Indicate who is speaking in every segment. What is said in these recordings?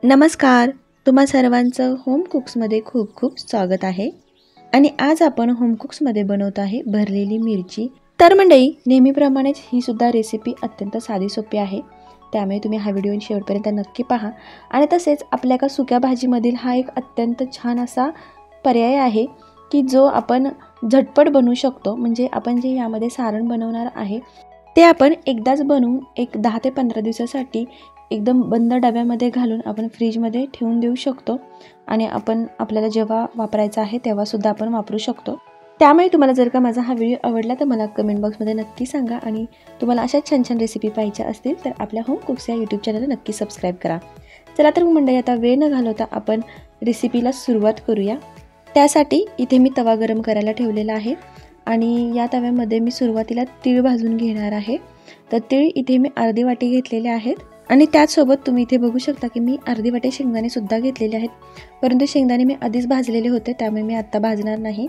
Speaker 1: नमस्कार, तुम्हा सर्वांचं होम कुक्समध्ये खूप खूप स्वागत आहे। आणि आज आपण होम कुक्समध्ये बनवत आहे भरलेली मिरची। तर मंडळी, नेहमीप्रमाणेच ही सुद्धा रेसिपी अत्यंत साधी सोपी आहे, त्यामुळे तुम्ही हा व्हिडिओ शेवटपर्यंत नक्की पहा। आणि तसेच आपल्या का सुक्या भाजीमधील हा एक अत्यंत छान असा पर्याय आहे की जो आपण झटपट बनवू शकतो। म्हणजे आपण जे यामध्ये सारण बनवणार आहे ते आपण एकदाच बनवून एक 10 ते 15 दिवसासाठी एकदम बंद डब्यामध्ये घालून आपण फ्रीजमध्ये ठेवून देऊ शकतो आणि आपण आपल्याला जेव्हा वापरायचा आहे तेव्हा सुद्धा आपण वापरू शकतो। त्यामुळे तुम्हाला जर का माझा हा व्हिडिओ आवडला तर मला कमेंट बॉक्समध्ये नक्की सांगा आणि तुम्हाला अशा छान छान रेसिपी पाहिजे असतील तर आपल्या होम कुक्स या यूट्यूब चॅनलला नक्की सबस्क्राईब करा। चला तर मंडळी, आता वेळ न घालवता आपण रेसिपीला सुरुवात करूया। त्यासाठी इथे मी तवा गरम करायला ठेवलेला आहे आणि या तव्यामध्ये मी सुरुवातीला तीळ भाजून घेणार आहे। तर तीळ इथे मी अर्धी वाटी घेतलेले आहेत आणि त्याचसोबत तुम्ही इथे बघू शकता की मी अर्धी वाटी शेंगदाणे सुद्धा घेतलेले आहेत, परंतु शेंगदाणे मी आधीच भाजलेले होते त्यामुळे मी आता भाजणार नाही।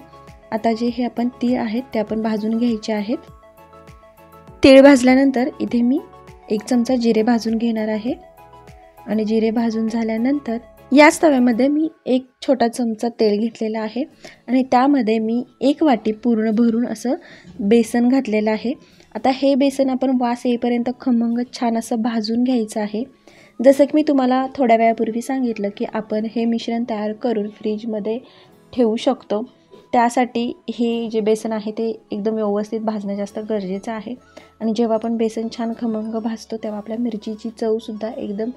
Speaker 1: आता जे हे आपण तीळ आहेत ते आपण भाजून घ्यायचे आहेत। तीळ भाजल्यानंतर इथे मी 1 चमचा जिरे भाजून घेणार आहे आणि जिरे भाजून झाल्यानंतर याच तव्यामध्ये मी 1 छोटा चमचा तेल घेतलेला आहे आणि त्यामध्ये मी 1 वाटी पूर्ण भरून असं बेसन घातलेलं आहे। आता हे बेसन आपण वास येईपर्यंत खमंग छान असं भाजून घ्यायचं आहे। जसं की मी तुम्हाला थोड्या वेळापूर्वी सांगितलं की आपण हे मिश्रण तयार करून फ्रीजमध्ये ठेवू शकतो, त्यासाठी हे जे बेसन आहे ते एकदम व्यवस्थित भाजणं जास्त गरजेचं आहे। आणि जेव्हा आपण बेसन छान खमंग भाजतो तेव्हा आपल्या मिरचीची चवसुद्धा एकदम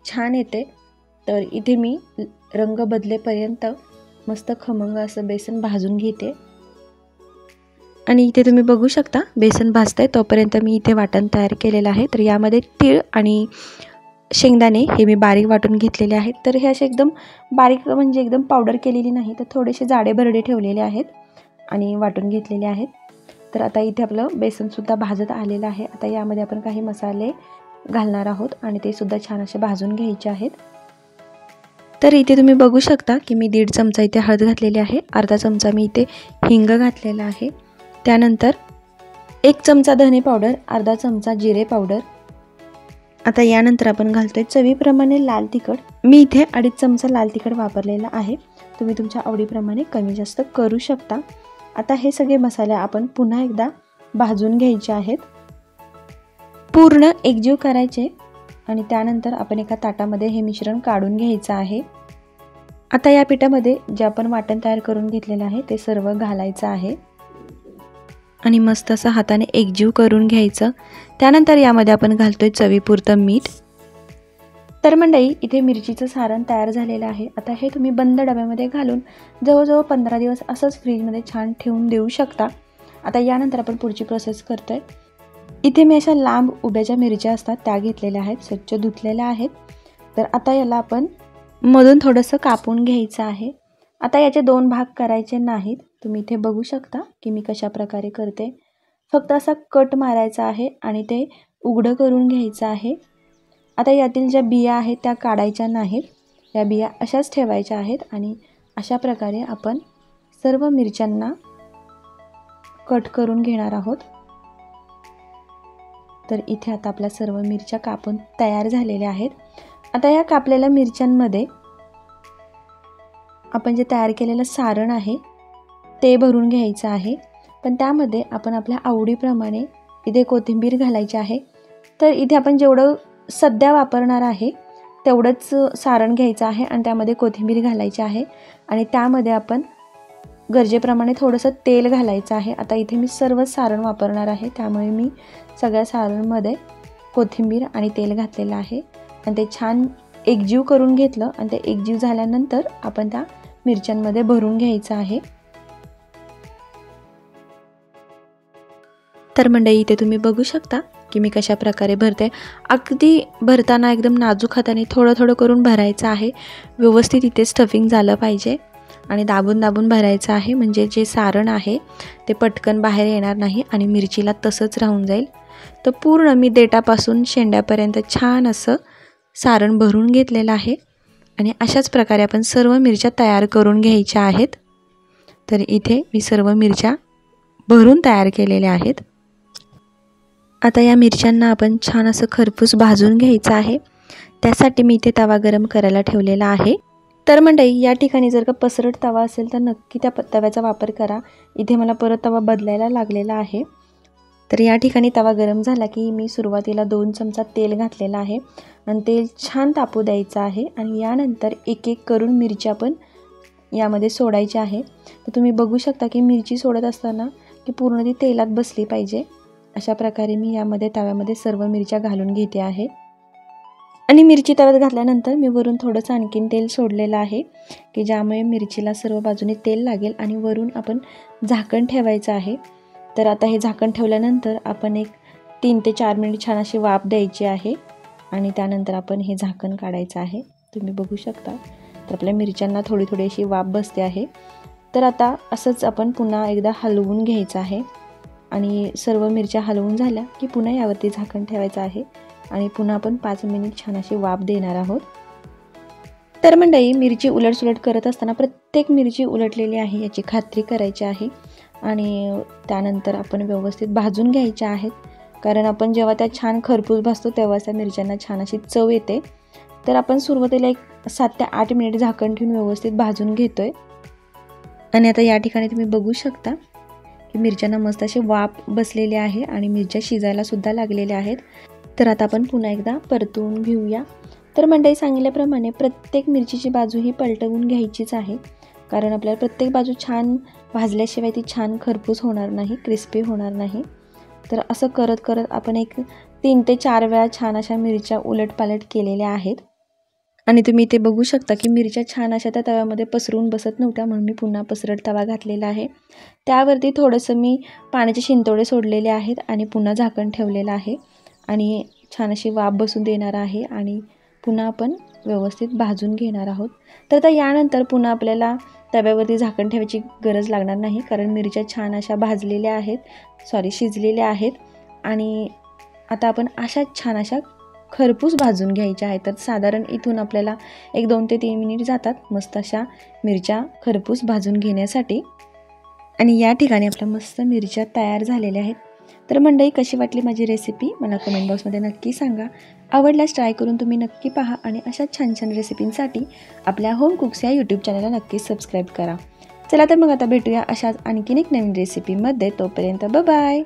Speaker 1: छान येते। तर इथे मी रंग बदलेपर्यंत मस्त खमंग असं बेसन भाजून घेते आणि इथे तुम्ही बघू शकता बेसन भाजतंय तोपर्यंत मी इथे वाटण तयार केलेलं आहे। तर यामध्ये तीळ आणि शेंगदाणे हे मी बारीक वाटून घेतलेले आहेत। तर हे असे एकदम बारीक म्हणजे एकदम पावडर केलेली नाही, तर थोडेसे जाडे भरडे ठेवलेले आहेत आणि वाटून घेतलेले आहेत। तर आता इथे आपलं बेसनसुद्धा भाजत आलेलं आहे। आता यामध्ये आपण काही मसाले घालणार आहोत आणि ते सुद्धा छान असे भाजून घ्यायचे आहेत। तर इथे तुम्ही बघू शकता की मी 1.5 चमचा इथे हळद घातलेली आहे, अर्धा चमचा मी इथे हिंग घातलेला आहे, त्यानंतर 1 चमचा धने पावडर, अर्धा चमचा जिरे पावडर। आता यानंतर आपण घालतोय चवीप्रमाणे लाल तिखट। मी इथे 2.5 चमचा लाल तिखट वापरलेला आहे, तुम्ही तुमच्या आवडीप्रमाणे कमी जास्त करू शकता। आता हे सगळे मसाले आपण पुन्हा एकदा भाजून घ्यायचे आहेत, पूर्ण एकजीव करायचे आणि त्यानंतर आपण एका ताटामध्ये हे मिश्रण काढून घ्यायचं आहे। आता या पिठामध्ये जे आपण वाटण तयार करून घेतलेलं आहे ते सर्व घालायचं आहे आणि मस्त असं हाताने एकजीव करून घ्यायचं। त्यानंतर यामध्ये आपण घालतोय चवीपुरतं मीठ। तर मंडळी, इथे मिरचीचं सारण तयार झालेलं आहे। आता हे तुम्ही बंद डब्यामध्ये घालून जवळजवळ 15 दिवस असंच फ्रीजमध्ये छान ठेवून देऊ शकता। आता यानंतर आपण पुढची प्रोसेस करतोय। इथे मी अशा लांब उभ्या ज्या मिरच्या असतात त्या घेतलेल्या आहेत, स्वच्छ धुतलेल्या आहेत। तर आता याला आपण मधून थोडंसं कापून घ्यायचं आहे। आता याचे 2 भाग करायचे नाहीत, तुम्ही इथे बघू शकता की मी कशा प्रकारे करते। फक्त असा कट मारायचा आहे आणि ते उघडं करून घ्यायचं आहे। आता यातील ज्या बिया आहेत त्या काढायच्या नाहीत, या बिया अशाच ठेवायच्या आहेत आणि अशा प्रकारे आपण सर्व मिरच्यांना कट करून घेणार आहोत। तर इथे आता आपल्या सर्व मिरच्या कापून तयार झालेल्या आहेत। आता या कापलेल्या मिरच्यांमध्ये आपण जे तयार केलेलं सारण आहे ते भरून घ्यायचं आहे, पण त्यामध्ये आपण आपल्या आवडीप्रमाणे इथे कोथिंबीर घालायची आहे। तर इथे आपण जेवढं सध्या वापरणार आहे तेवढंच सारण घ्यायचं आहे आणि त्यामध्ये कोथिंबीर घालायची आहे आणि त्यामध्ये आपण गरजेप्रमाणे थोडंसं तेल घालायचं आहे। आता इथे मी सर्व सारण वापरणार आहे त्यामुळे मी सगळ्या सारणमध्ये कोथिंबीर आणि तेल घातलेलं आहे आणि ते छान एकजीव करून घेतलं आणि ते एकजीव झाल्यानंतर आपण त्या मिरच्यांमध्ये भरून घ्यायचं आहे। तर मंडळी, इथे तुम्ही बघू शकता की मी कशा प्रकारे भरते। अगदी भरताना एकदम नाजूक हाताने थोडं थोडं करून भरायचं आहे, व्यवस्थित इथे स्टफिंग झालं पाहिजे आणि दाबून दाबून भरायचं आहे, म्हणजे जे सारण आहे ते पटकन बाहेर येणार नाही आणि मिरचीला तसंच राहून जाईल। तर पूर्ण मी देठापासून शेंड्यापर्यंत छान असं सारण भरून घेतलेलं आहे आणि अशाच प्रकारे आपण सर्व मिरच्या तयार करून घ्यायच्या आहेत। तर इथे मी सर्व मिरच्या भरून तयार केलेल्या आहेत। आता या मिरच्यांना आपण छान असं खरपूस भाजून घ्यायचं आहे। त्यासाठी मी इथे तवा गरम करायला ठेवलेला आहे। तर मंडळी या ठिकाणी जर का पसरट तवा असेल तर नक्की त्या तव्याचा वापर करा। इथे मला परत तवा बदलायला लागलेला आहे। तर या ठिकाणी तवा गरम झाला की मी सुरुवातीला 2 चमचा तेल घातलेला आहे आणि तेल छान तापू द्यायचं आहे आणि यानंतर एक एक करून मिरची आपण यामध्ये सोडायची आहे। तर तुम्ही बघू शकता की मिरची सोडत असताना की पूर्ण ती तेलात बसली पाहिजे। अशा प्रकारे मी यामध्ये तव्यामध्ये सर्व मिरच्या घालून घेते आहे आणि मिरची तव्यात घातल्यानंतर मी वरून थोडंसं आणखीन तेल सोडलेलं आहे की ज्यामुळे मिरचीला सर्व बाजूने तेल लागेल आणि वरून आपण झाकण ठेवायचं आहे। तर आता हे झाकण ठेवल्यानंतर आपण एक 3 ते 4 मिनिट छान अशी वाफ द्यायची आहे आणि त्यानंतर आपण हे झाकण काढायचं आहे। तुम्ही बघू शकता तर आपल्या मिरच्यांना थोडी थोडी अशी वाफ बसते आहे। तर आता असंच आपण पुन्हा एकदा हलवून घ्यायचं आहे आणि सर्व मिरच्या हलवून झाल्या की पुन्हा यावरती झाकण ठेवायचं आहे आणि पुन्हा आपण 5 मिनिट छान अशी वाफ देणार आहोत। तर मंडळी मिरची उलटसुलट करत असताना प्रत्येक मिरची उलटलेली आहे याची खात्री करायची आहे आणि त्यानंतर आपण व्यवस्थित भाजून घ्यायच्या आहेत, कारण आपण जेव्हा त्या छान खरपूस भाजतो तेव्हा त्या मिरच्यांना छान अशी चव येते। तर आपण सुरुवातीला एक 7 ते 8 मिनिट झाकण ठेवून व्यवस्थित भाजून घेतोय आणि आता या ठिकाणी तुम्ही बघू शकता की मिरच्यांना मस्त अशी वाफ बसलेली आहे आणि मिरच्या शिजायला सुद्धा लागलेल्या आहेत। तर आता आपण पुन्हा एकदा परतवून घेऊया। तर मंडळी सांगितल्याप्रमाणे प्रत्येक मिरचीची बाजू ही पलटवून घ्यायचीच आहे, कारण आपल्याला प्रत्येक बाजू छान भाजल्याशिवाय ती छान खरपूस होणार नाही, क्रिस्पी होणार नाही। तर असं करत करत आपण एक 3 ते 4 वेळा छान अशा मिरच्या उलटपालट केलेल्या आहेत आणि तुम्ही इथे बघू शकता की मिरच्या छान अशा त्या तव्यामध्ये पसरून बसत नव्हत्या, म्हणून मी पुन्हा पसरट तवा घातलेला आहे। त्यावरती थोडंसं मी पाण्याचे शिंतोडे सोडलेले आहेत आणि पुन्हा झाकण ठेवलेलं आहे आणि छान अशी वाफ बसून देणार आहे आणि पुन्हा आपण व्यवस्थित भाजून घेणार आहोत। तर आता यानंतर पुन्हा आपल्याला तव्यावरती झाकण ठेवायची गरज लागणार नाही, कारण मिरच्या छान अशा भाजलेल्या आहेत, शिजलेल्या आहेत आणि आता आपण अशा छान अशा खरपूस भाजून घ्यायच्या आहेत। तर साधारण इथून आपल्याला एक 2 ते 3 मिनिट जातात मस्त अशा मिरच्या खरपूस भाजून घेण्यासाठी आणि या ठिकाणी आपल्या मस्त मिरच्या तयार झालेल्या आहेत। तर मंडळी कशी वाटली माझी रेसिपी मला कमेंट बॉक्समध्ये नक्की सांगा। आवडल्यास ट्राय करून तुम्ही नक्की पहा आणि अशा छान छान रेसिपींसाठी आपल्या होम कुक्स या यूट्यूब चॅनलला नक्की सबस्क्राईब करा। चला तर मग आता भेटूया अशाच आणखीन एक नवीन रेसिपीमध्ये, तोपर्यंत बाय बाय।